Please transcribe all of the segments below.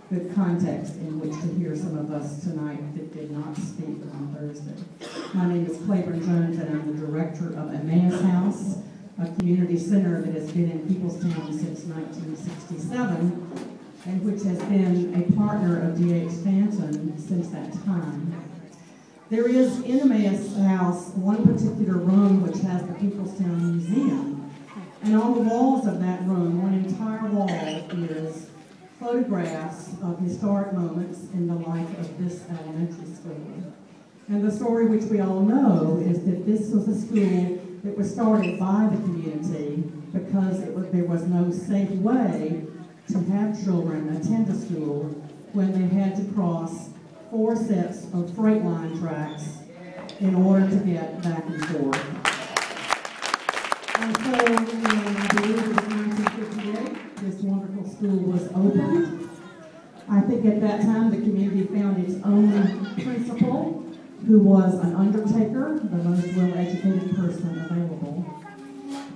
good context in which to hear some of us tonight that did not speak on Thursday. My name is Claiborne Jones, and I'm the director of Emmaus House, a community center that has been in Peoplestown since 1967, and which has been a partner of DH Stanton since that time. There is in Emmaus House one particular room which has the Peoplestown Museum, and on the walls of that room, one entire wall is photographs of historic moments in the life of this elementary school. And the story which we all know is that this was a school that was started by the community because there was no safe way to have children attend a school when they had to cross 4 sets of freight line tracks in order to get back and forth. And so in the year of 1958, this wonderful school was opened. I think at that time the community found its own principal, who was an undertaker, the most well-educated person available.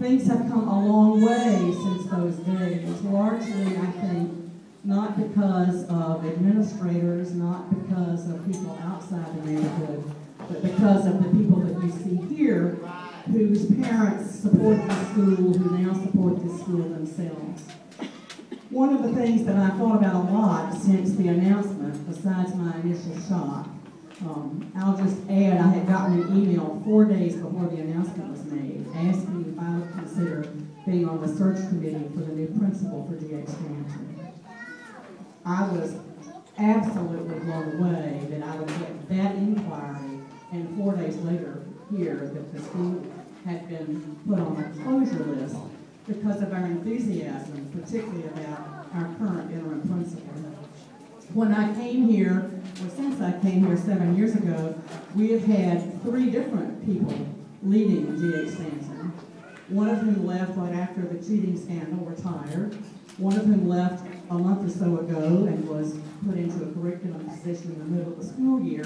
Things have come a long way since those days, largely, I think, not because of administrators, not because of people outside the neighborhood, but because of the people that you see here, whose parents support the school, who now support the school themselves. One of the things that I thought about a lot since the announcement, besides my initial shock, I'll just add, I had gotten an email 4 days before the announcement was made, asking if I would consider being on the search committee for the new principal for DH Stanton. I was absolutely blown away that I would get that inquiry, and 4 days later hear that the school had been put on a closure list because of our enthusiasm, particularly about our current interim principal. When I came here, or since I came here 7 years ago, we have had 3 different people leading DH Stanton. One of whom left right after the cheating scandal, retired. One of whom left a month or so ago and was put into a curriculum position in the middle of the school year.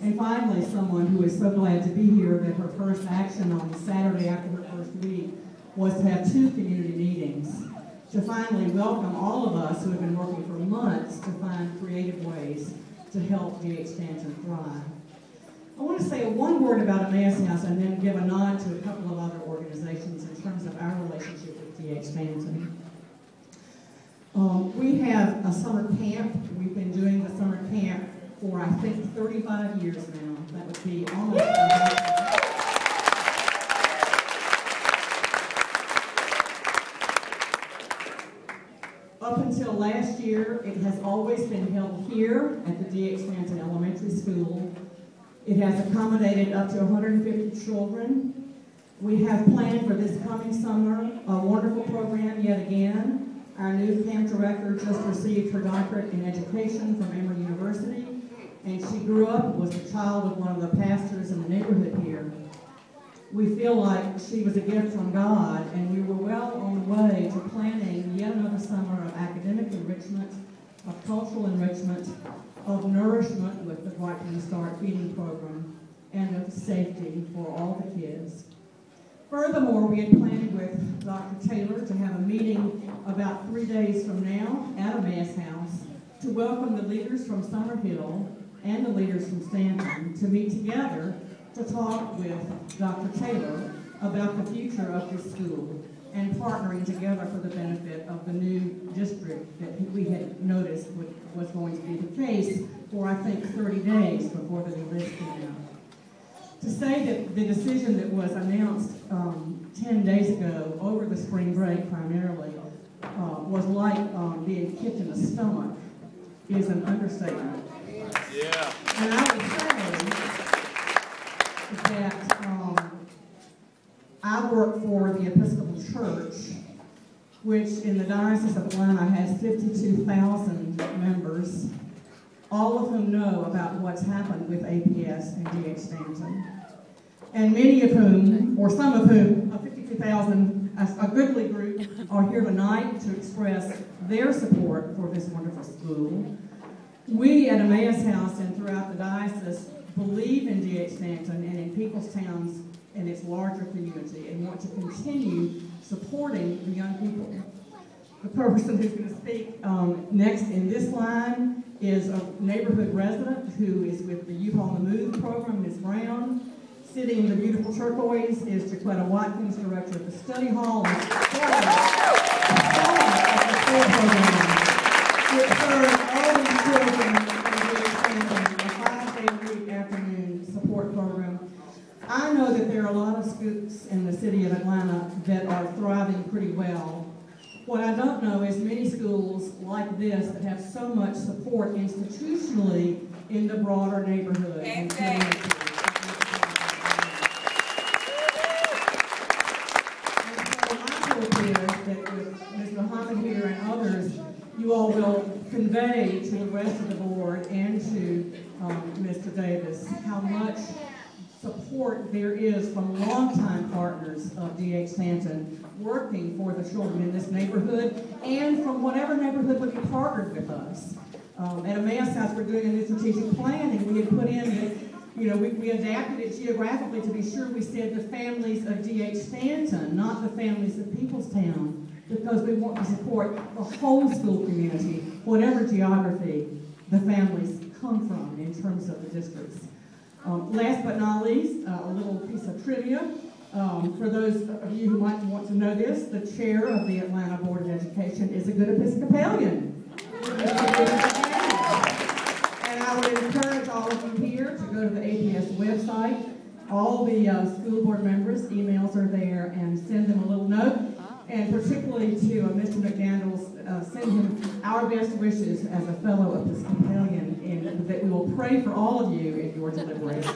And finally, someone who is so glad to be here that her first action on Saturday after her first week was to have 2 community meetings to finally welcome all of us who have been working for months to find creative ways to help DH Stanton thrive. I want to say one word about Emmaus House and then give a nod to a couple of other organizations in terms of our relationship with DH Stanton. We have a summer camp. We've been doing the summer camp for, I think, 35 years now. That would be almost... Up until last year, it has always been held here at the DH Stanton Elementary School. It has accommodated up to 150 children. We have planned for this coming summer a wonderful program yet again. Our new camp director just received her doctorate in education from Emory University, and she grew up, was the child of one of the pastors in the neighborhood here. We feel like she was a gift from God, and we were well on the way to planning yet another summer of academic enrichment, of cultural enrichment, of nourishment with the Right From the Start feeding program, and of safety for all the kids. Furthermore, we had planned with Dr. Taylor to have a meeting about 3 days from now at Emmaus House to welcome the leaders from Summerhill and the leaders from Stanton to meet together to talk with Dr. Taylor about the future of this school and partnering together for the benefit of the new district that we had noticed was going to be the case for, I think, 30 days before the new list came out. To say that the decision that was announced 10 days ago, over the spring break primarily, was like being kicked in the stomach is an understatement. Yeah. And I would say that I work for the Episcopal Church, which in the Diocese of Atlanta has 52,000 members, all of whom know about what's happened with APS and DH Stanton. And many of whom, or some of whom, of 52,000, a goodly group, are here tonight to express their support for this wonderful school. We at Emmaus House and throughout the diocese believe in DH Stanton and in Peoplestown and its larger community and want to continue supporting the young people. The person who's going to speak next in this line is a neighborhood resident who is with the Youth on the Move program, Ms. Brown. Sitting in the beautiful turquoise is Jaquetta Watkins, director of the study hall. And it serves all these children in a 5-day-a-week afternoon support program. I know that there are a lot of schools in the city of Atlanta that are thriving pretty well. What I don't know is many schools like this that have so much support institutionally in the broader neighborhood and community. And so my hope is that with Ms. Muhammad here and others, you all will convey to the rest of the board and to Mr. Davis how much support there is from longtime partners of DH Stanton working for the children in this neighborhood and from whatever neighborhood would be partnered with us. At Emmaus House, we're doing a new strategic planning. We had put in that, we adapted it geographically to be sure we said the families of DH Stanton, not the families of Peoplestown, because we want to support the whole school community, whatever geography the families come from in terms of the districts. Last but not least, a little piece of trivia. For those of you who might want to know this, the chair of the Atlanta Board of Education is a good Episcopalian. And I would encourage all of you here to go to the APS website. All the school board members' emails are there, and send them a little note. And particularly to Mr. McDaniels, send him our best wishes as a fellow Episcopalian, and that we will pray for all of you in your deliberations.